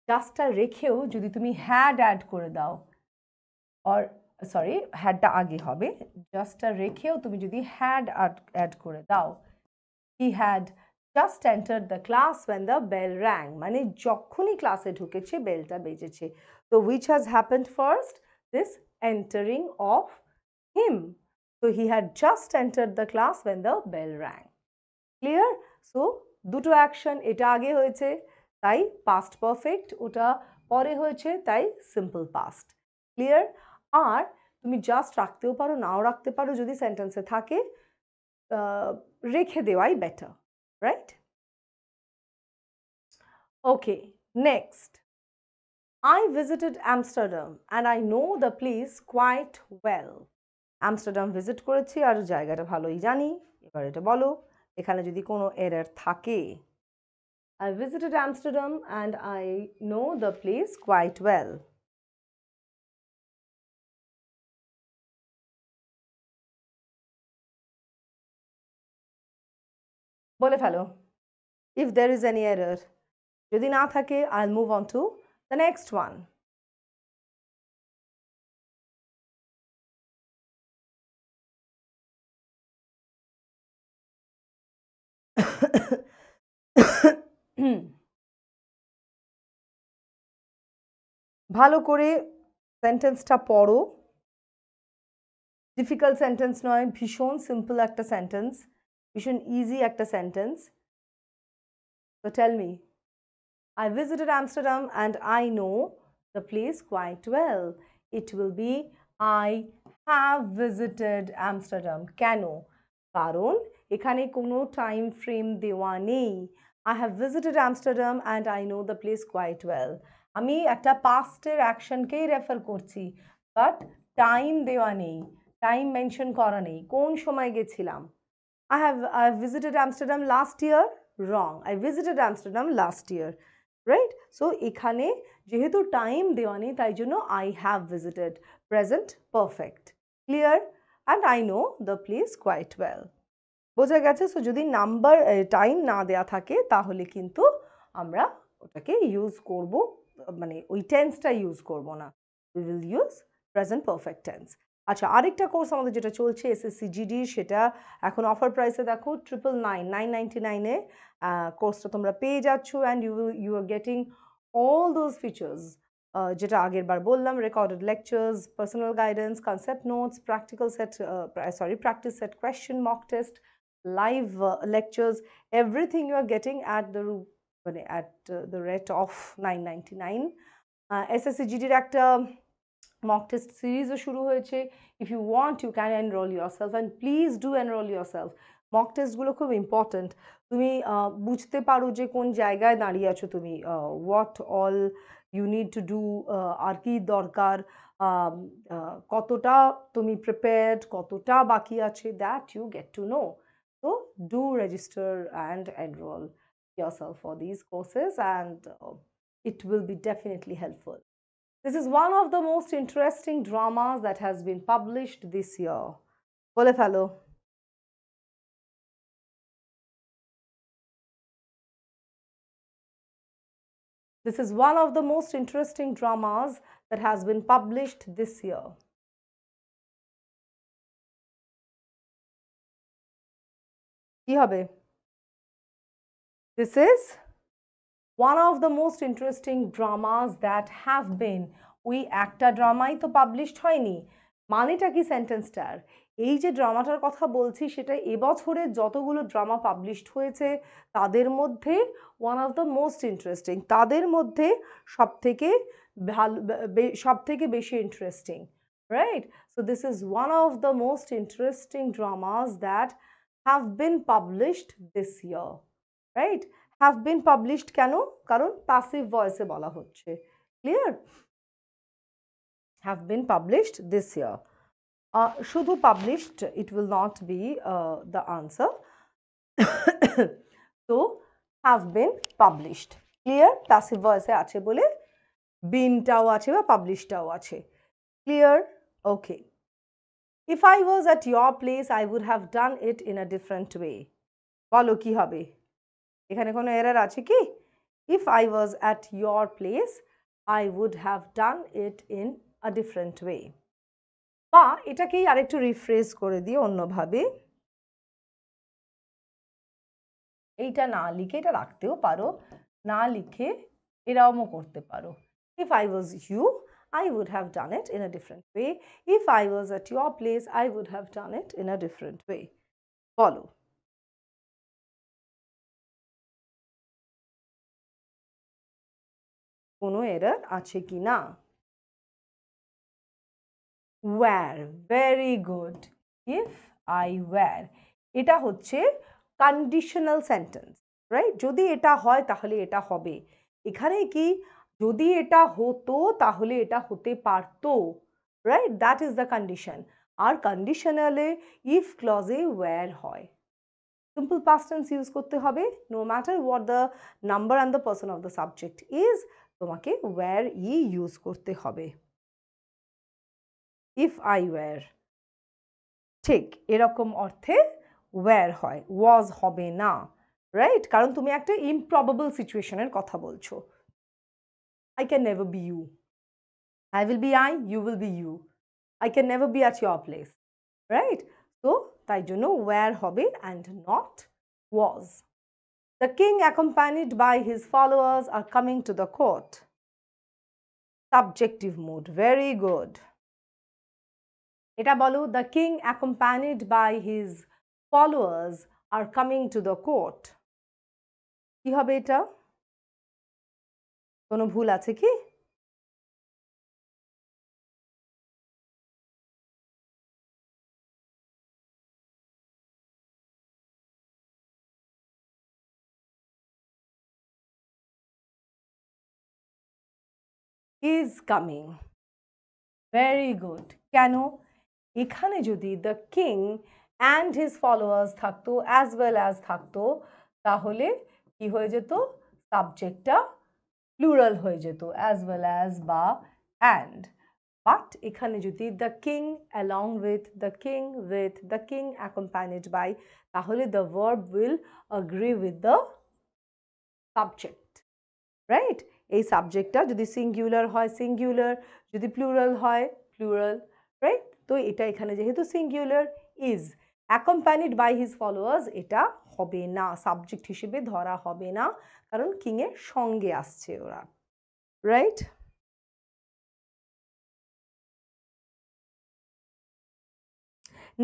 জাস্টটা রেখেও যদি তুমি হ্যাড অ্যাড করে দাও, অর সরি হ্যাডটা আগে হবে, জাস্টটা রেখেও তুমি যদি হ্যাড অ্যাড করে দাও, he had just entered the class when the bell rang, মানে যখনই ক্লাসে ঢুকেছে বেলটা বেজেছে, তো which has happened first? This entering of him, so he had just entered the class when the bell rang. Clear? So দুটো action, এটা আগে হয়েছে তাই পাস্ট পারফেক্ট, ওটা পরে হয়েছে তাই সিম্পল পাস্ট। ক্লিয়ার? আর তুমি জাস্ট রাখতেও পারো, নাও রাখতে পারো, যদি সেন্টেন্সে থাকে রেখে দেওয়াই better, right? Okay, next. I visited Amsterdam and I know the place quite well. Amsterdam visit করেছি আর জায়গাটা ভালোই জানি। এবার এটা বলো, এখানে যদি কোনো এরর থাকে। I visited Amsterdam and I know the place quite well. বলে ফেলো if there is any error. যদি না থাকে I'll move on to the next one. ভালো করে সেন্টেন্সটা পড়ো, ডিফিকাল্ট সেন্টেন্স নয়, ভীষণ সিম্পল একটা সেন্টেন্স, ভীষণ ইজি একটা sentence. So tell me, I visited Amsterdam and I know the place quite well. It will be I have visited Amsterdam. কেন? কারণ এখানে কোনো টাইম ফ্রেম দেওয়া নেই। I have visited Amsterdam and I know the place quite well. আমি একটা পাস্টের অ্যাকশনকেই refer করছি, but time দেওয়া নেই, টাইম মেনশন করা নেই, কোন সময় গেছিলাম। I have visited Amsterdam last year. Wrong. I visited Amsterdam last year. Right? So এখানে যেহেতু টাইম দেওয়া নেই তাই জন্য I have visited, present perfect. Clear? And I know the place quite well. বোঝা গেছে? সো যদি নাম্বার টাইম না দেওয়া থাকে তাহলে কিন্তু আমরা ওটাকে ইউজ করব, মানে ওই টেন্সটা ইউজ করব না, we will use present perfect tense. আচ্ছা, আরেকটা কোর্স আমাদের যেটা চলছে এসএসসি জিডি, সেটা এখন অফার প্রাইসে দেখো 999 কোর্সটা তোমরা পেয়ে যাচ্ছ, and you are getting all those features যেটা আগের বার বললাম, recorded lectures, personal guidance, concept notes, practical set practice set question, mock test, live lectures, everything you are getting at the মানে at the rate of 999। SSC জিডির একটা mock test সিরিজও শুরু হয়েছে। If you want you can enrol yourself, and please do enrol yourself. Mock টেস্টগুলো খুব important. তুমি বুঝতে পারো যে কোন জায়গায় দাঁড়িয়ে আছো তুমি, what all you need to do, আর কি দরকার, কতটা তুমি প্রিপেয়ার্ড, কতটা বাকি আছে, that you get to know. So do register and enroll yourself for these courses, and it will be definitely helpful. This is one of the most interesting dramas that has been published this year. বলে ফেলো। This is one of the most interesting dramas that has been published this year. কি হবে? This is one of the most interesting dramas that have been. ওই একটা ড্রামাই তো published হয়নি, মানেটা কি সেন্টেন্সটার? এই যে ড্রামাটার কথা বলছি সেটা এবছরে যতগুলো ড্রামা পাবলিশড হয়েছে তাদের মধ্যে one of the most interesting, তাদের মধ্যে সবথেকে ভালো, সবথেকে বেশি interesting, right? So this is one of the most interesting dramas that have been published this year, right? Have been published কেন? কারণ প্যাসিভ ভয়েসে বলা হচ্ছে। Clear? Have been published this year. শুধু published, it will not be the answer. তো have been published, clear? Passive ভয়েসে আছে বলে বিনটাও আছে বা পাবলিশটাও আছে। Clear? Okay. If I was at your place I would have done it in a different way. বলো কি হবে? এখানে কোনো এরর আছে কি? If I was at your place I would have done it in a different way. বা এটাকেই আরেকটু রিফ্রেজ করে দিয়ে অন্যভাবে, এইটা না লিখে এটা রাখতেও পারো, না লিখে এরকমও করতে পারো। If I was you I would have done it in a different way. If I was at your place I would have done it in a different way. বলো। কোনো এরর আছে কি না? were, very good. if I were, এটা হচ্ছে conditional sentence, right? যদি এটা হয় তাহলে এটা হবে। এখানে কি যদি এটা হতো তাহলে এটা হতে পারতো, right? That is the condition. আর কন্ডিশনালে ইফ ক্লজে ওয়্যার হয়, সিম্পল পাস্ট টেন্স ইউজ করতে হবে, no matter what the number and the person of the subject is, তোমাকে ওয়্যার ইউজ করতে হবে। ইফ আই ওয়্যার, ঠিক এরকম অর্থে ওয়্যার হয়, ওয়াজ হবে না, রাইট? কারণ তুমি একটা ইমপ্রবাবল সিচুয়েশনের কথা বলছো। I can never be you, I will be I, you will be you, I can never be at your place, right? তো তাই জন্য ওয়্যার হবে and not was. The king accompanied by his followers are coming to the court. Subjective mood, very good. এটা বলো, the king accompanied by his followers are coming to the court. কি হবে এটা? কোনো ভুল আছে কি? is coming, very good. কেন? এখানে যদি the king and his followers থাকতো as well as থাকতো তাহলে কি হয়ে যেত? সাবজেক্টটা প্লুরাল হয়ে যেত, as well as বা and. বাট এখানে যদি the king along with, the king accompanied by, তাহলে the verb will agree with the subject, right? এই সাবজেক্টটা যদি সিঙ্গুলার হয় সিঙ্গুলার, যদি প্লুরাল হয় প্লুরাল, রাইট? তো এটা এখানে যেহেতু singular is accompanied by his followers এটা হবে না, সাবজেক্ট হিসেবে ধরা হবে না, কারণ কিংয়ের সঙ্গে আসছে ওরা, রাইট?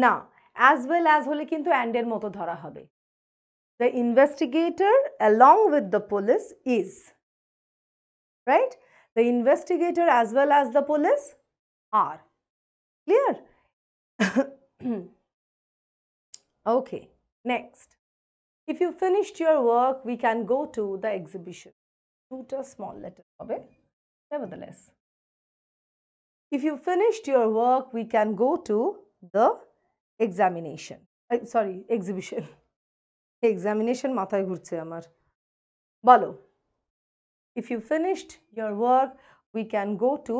না, অ্যাজ ওয়েল অ্যাজ হলে কিন্তু অ্যান্ডের মতো ধরা হবে। The investigator along with the police is, right? The investigator as well as the police are. Clear? Okay, next. If you finished your work, we can go to the exhibition. Two small letters of it, nevertheless. If you finished your work, we can go to the examination. Sorry, exhibition. Examination মাথায় ঘুরছে আমার। বলো। If you finished your work, we can go to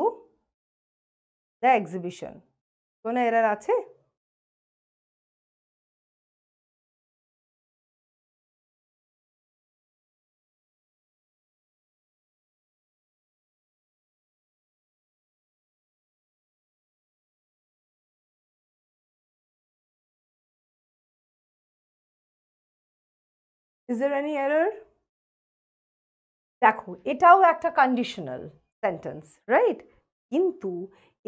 the exhibition. কোনো error আছে? Is there any error? দেখো এটাও একটা conditional sentence, right? কিন্তু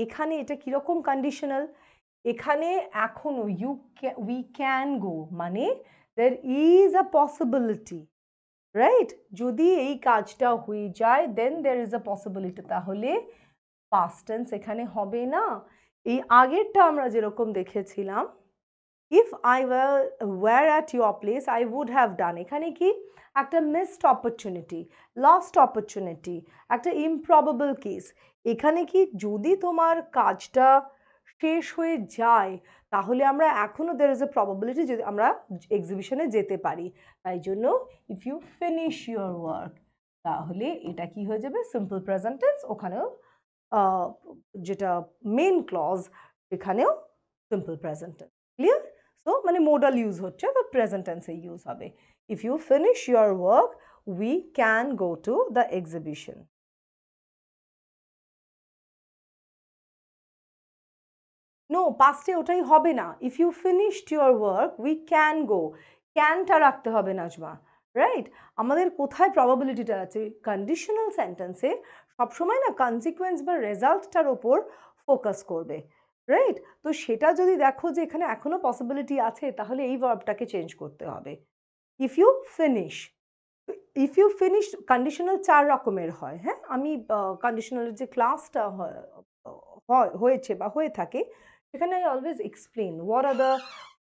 এখানে এটা কিরকম কন্ডিশনাল, এখানে এখনো উই ক্যান গো মানে there is a possibility, right? যদি এই কাজটা হয়ে যায় দেন there is a possibility, তাহলে past tense এখানে হবে না। এই আগেরটা আমরা যেরকম দেখেছিলাম if I were at your place I would have done, এখানে কি একটা মিসড অপরচুনিটি, লস্ট অপরচুনিটি, একটা ইমপ্রবাবল কেস। এখানে কি যদি তোমার কাজটা শেষ হয়ে যায় তাহলে আমরা এখনো দের ইজ এ প্রবাবিলিটি যদি আমরা এক্সিবিশনে যেতে পারি, তাই জন্য if you finish your work তাহলে এটা কি হয়ে যাবে সিম্পল প্রেজেন্ট টেন্স, ওখানেও যেটা মেন ক্লজ এখানেও simple present tense. Clear? So মানে মোডাল ইউজ হচ্ছে তো প্রেজেন্ট টেন্সে ইউজ হবে। If you finish your work, we can go to the exhibition. No, past এ ওটাই হবে না। If you finished your work, we can go. ক্যানটা রাখতে হবে নাজমা, রাইট? আমাদের কোথায় প্রবাবিলিটিটা আছে? কন্ডিশনাল সেন্টেন্সে সবসময় না কনসিকুয়েন্স বা রেজাল্টটার ওপর ফোকাস করবে, রাইট? তো সেটা যদি দেখো যে এখানে এখনো পসিবিলিটি আছে তাহলে এই ভার্বটাকে চেঞ্জ করতে হবে। If you finish, if you finish conditional 4 রকমের হয়, হ্যাঁ? আমি কন্ডিশনালের যে ক্লাসটা হয়েছে বা হয়ে থাকে সেখানে I always explain what are the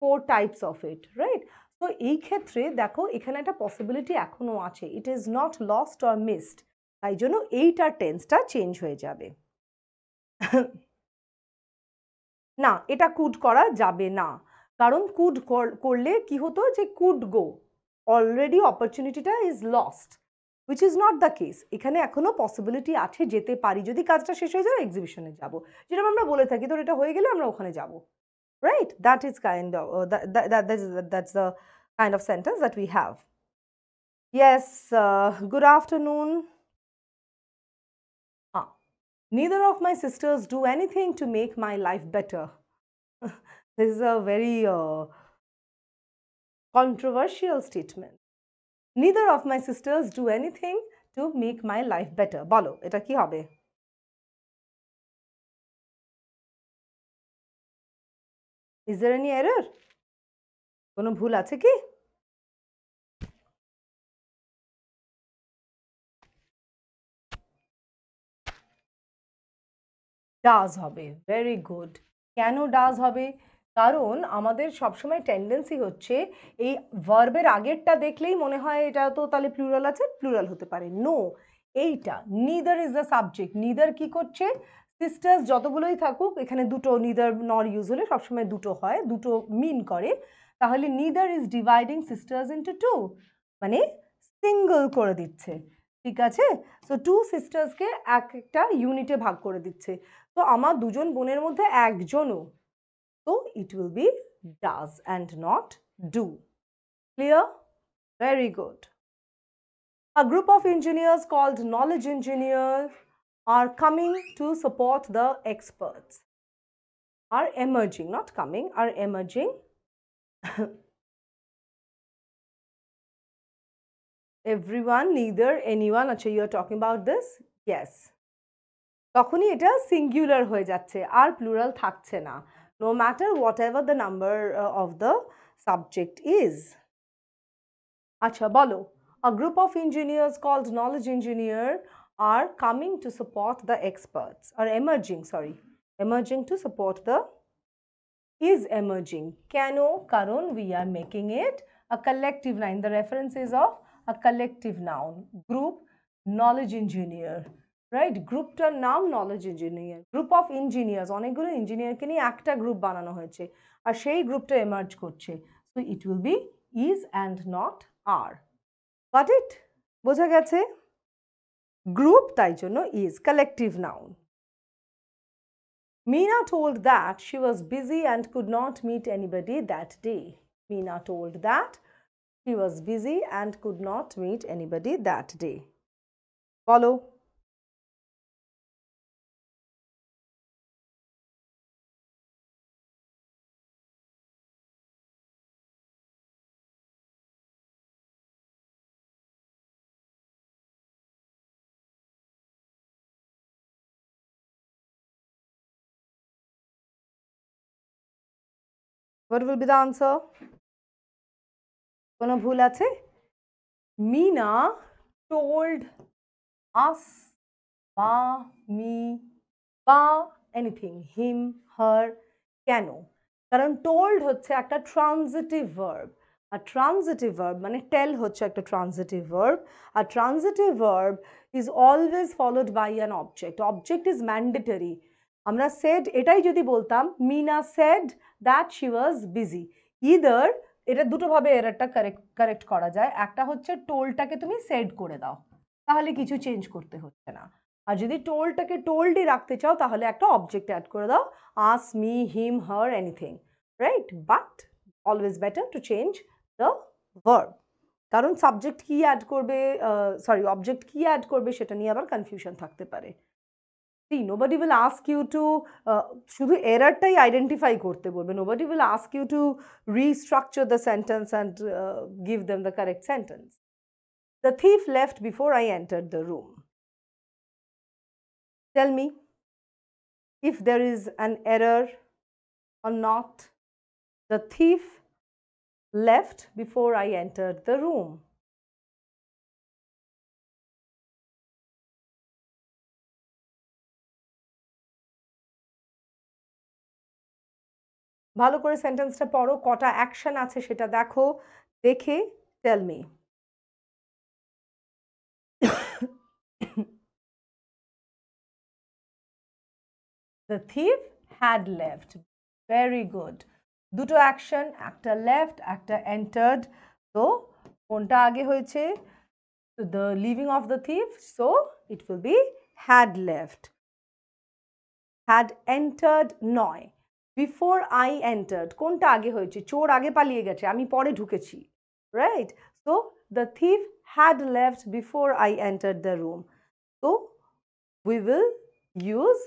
4 types of it, right? তো এই ক্ষেত্রে দেখো এখানে একটা পসিবিলিটি এখনো আছে, it is not lost or missed, তাই জন্য এইটার টেন্সটা চেঞ্জ হয়ে যাবে। না, এটা কুড করা যাবে না, কারণ কুড করলে কি হতো যে কুড গো, অলরেডি অপরচুনিটিটা is lost, which is not the case. এখানে এখনো পসিবিলিটি আছে যেতে পারি, যদি কাজটা শেষ হয়ে যায় এক্সিবিশনে যাব, যেটা আমরা বলে থাকি তোর এটা হয়ে গেলে আমরা ওখানে যাব, right? That is kind of that's the kind of sentence that we have. Yes, good afternoon. Neither of my sisters do anything to make my life better. This is a very controversial statement. Neither of my sisters do anything to make my life better. বলো এটা কি হবে? Is there any error? কোনো ভুল আছে কি? Does হবে, very good. কেন ডাজ হবে? কারণ আমাদের সবসময় টেন্ডেন্সি হচ্ছে এই ভার্বের আগেরটা দেখলেই মনে হয় এটা তো তাহলে প্লুরাল আছে, প্লুরাল হতে পারে। নো, এইটা neither is the subject. Neither কি করছে? সিস্টার্স যতগুলোই থাকুক এখানে দুটো নিদার নর ইউজ হলে সবসময় দুটো হয়, দুটো মিন করে, তাহলে neither is dividing sisters into two, মানে সিঙ্গল করে দিচ্ছে, ঠিক আছে? সো টু সিস্টার্সকে একটা ইউনিটে ভাগ করে দিচ্ছে, তো আমার দুজন বোনের মধ্যে একজনও, তো it will be does and not do. Clear? Very good. A group of engineers called knowledge engineers are coming to support the experts. are emerging, not coming, are emerging everyone, neither, anyone, আচ্ছা you are talking about this, yes, তখনই এটা singular হয়ে যাচ্ছে, আর plural থাকছে না, no matter whatever the number of the subject is. আচ্ছা বলো, a group of engineers called knowledge engineer are coming to support the experts, are emerging, sorry, emerging to support the, is emerging, কেন, কারণ we are making it a collective noun, the reference is of a collective noun, group knowledge engineer, right, গ্রুপটার নাম knowledge engineer, group of engineers, অনেকগুলো ইঞ্জিনিয়ারকে নিয়ে একটা group বানানো হয়েছে আর সেই গ্রুপটা এমার্জ করছে, so it will be is and not are. Got it? বোঝা গেছে? গ্রুপ তাই জন্য is, collective noun. Meena told that she was busy and could not meet anybody that day. Meena told that she was busy and could not meet anybody that day. Follow. What will be the answer? কোনো ভুল আছে? Meena told us, বা, me, বা anything, him, her, কেন? কারণ told হচ্ছে একটা transitive verb, আর transitive verb মানে tell হচ্ছে একটা transitive verb, R transitive verb is always followed by an object. Object is mandatory. আমরা said এটাই যদি বলতাম Meena said that she was busy, either এটা দুটো ভাবে এররটা কারেক্ট করা যায়, একটা হচ্ছে টোলটাকে তুমি সেড করে দাও, তাহলে কিছু চেঞ্জ করতে হচ্ছে না, আর যদি টোলটাকে টোল্ডই রাখতে চাও তাহলে একটা অবজেক্ট অ্যাড করে দাও, us, me, him, her, anything, right, but always better to change the verb, কারণ সাবজেক্ট কি অ্যাড করবে, সরি অবজেক্ট কি অ্যাড করবে সেটা নিয়ে আবার কনফিউশন থাকতে পারে। See, nobody will ask you to শুধু এররটাই আইডেন্টিফাই করতে বলবে, nobody will ask you to restructure the sentence and give them the correct sentence. The thief left before I entered the room. Tell me if there is an error or not. The thief left before I entered the room. ভালো করে সেন্টেন্সটা পড়ো, কটা action আছে সেটা দেখো, দেখে tell me. The thief had left. Very good. দুটো অ্যাকশন, একটা লেফট, একটা এন্টার্ড, তো কোনটা আগে হয়েছে? The leaving of the thief, so it will be had left. Had entered নয়, before I entered কোনটা আগে হয়েছে? চোর আগে পালিয়ে গেছে, আমি পরে ঢুকেছি, right? So the thief had left before I entered the room. So we will use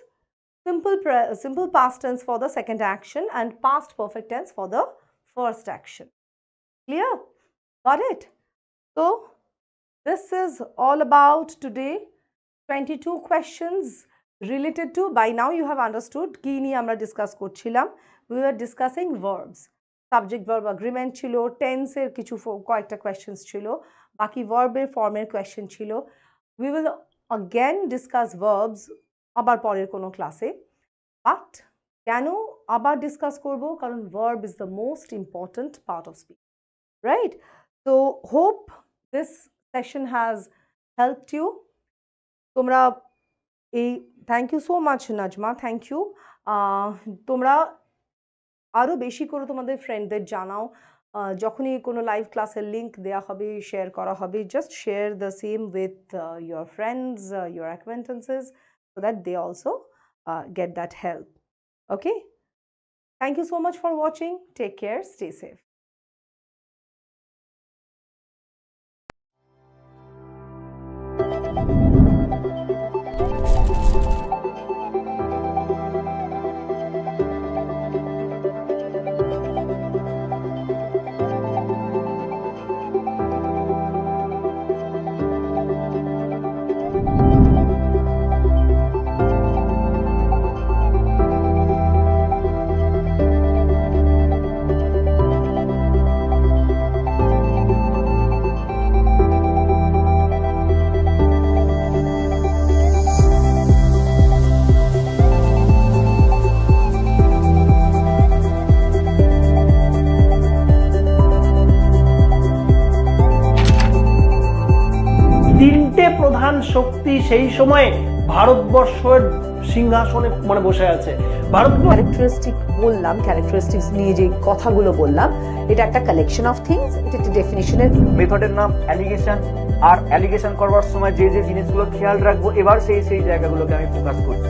simple past tense for the second action and past perfect tense for the first action. Clear? Got it? So this is all about today. 22 questions related to, by now you have understood কি নিয়ে আমরা discuss করছিলাম। We were discussing verbs, subject verb agreement ছিল, tense এর কিছু কয়েকটা questions ছিল, বাকি verb এর ফর্মের question ছিল। We will again discuss verbs আবার পরের কোনো ক্লাসে, বাট কেন আবার ডিসকাস করব? কারণ verb is the most important part of speech, right? So hope this session has helped you. তোমরা এই, thank you so much Najma, thank you. তোমরা আরও বেশি করে তোমাদের ফ্রেন্ডদের জানাও, যখনই কোনো লাইভ ক্লাসের লিঙ্ক দেওয়া হবে, শেয়ার করা হবে, just share the same with your friends, your acquaintances, so that they also get that help. Okay? Thank you so much for watching. Take care. Stay safe. শক্তি সেই সময়ে ভারতবর্ষের সিংহাসনে মানে বসে আছে। ক্যারেক্টারিস্টিক বললাম, ক্যারেক্টারিস্টিক্স নিয়ে যে কথাগুলো বললাম, এটা একটা কালেকশন অফ থিংস, এটা একটা ডেফিনিশনের। মেথডের নাম অ্যালিগেশন, আর অ্যালিগেশন করবার সময় যে যে জিনিসগুলো খেয়াল রাখবো, এবার সেই জায়গাগুলোকে আমি ফোকাস করি।